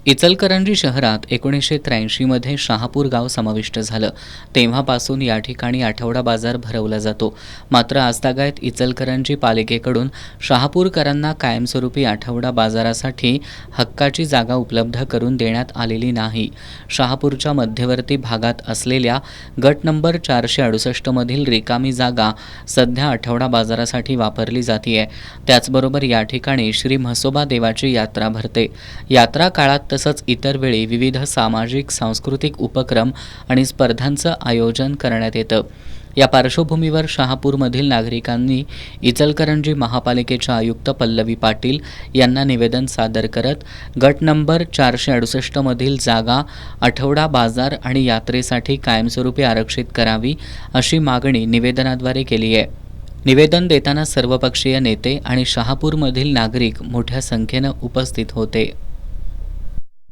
इचलकरंजी शहरात 1983 मध्ये शहापूर गाव समाविष्ट झालं. तेव्हापासून या ठिकाणी आठवडा बाजार भरवला जातो. मात्र आजतागायत इचलकरंजी पालिकेकडून शहापूरकरांना कायमस्वरूपी आठवडा बाजारासाठी हक्काची जागा उपलब्ध करून देण्यात आलेली नाही. शहापूरच्या मध्यवर्ती भागात असलेल्या गट नंबर 468 मधील रिकामी जागा सध्या आठवडा बाजारासाठी वापरली जाते. त्याचबरोबर या ठिकाणी श्री म्हसोबा देवाची यात्रा भरते. यात्रा काळात तसंच इतर वेळी विविध सामाजिक सांस्कृतिक उपक्रम आणि स्पर्धांचं आयोजन करण्यात येतं. या पार्श्वभूमीवर शहापूरमधील नागरिकांनी इचलकरंजी महापालिकेच्या आयुक्त पल्लवी पाटील यांना निवेदन सादर करत गट नंबर 468 मधील जागा आठवडा बाजार आणि यात्रेसाठी कायमस्वरूपी आरक्षित करावी अशी मागणी निवेदनाद्वारे केली आहे. निवेदन देताना सर्वपक्षीय नेते आणि शहापूरमधील नागरिक मोठ्या संख्येनं उपस्थित होते.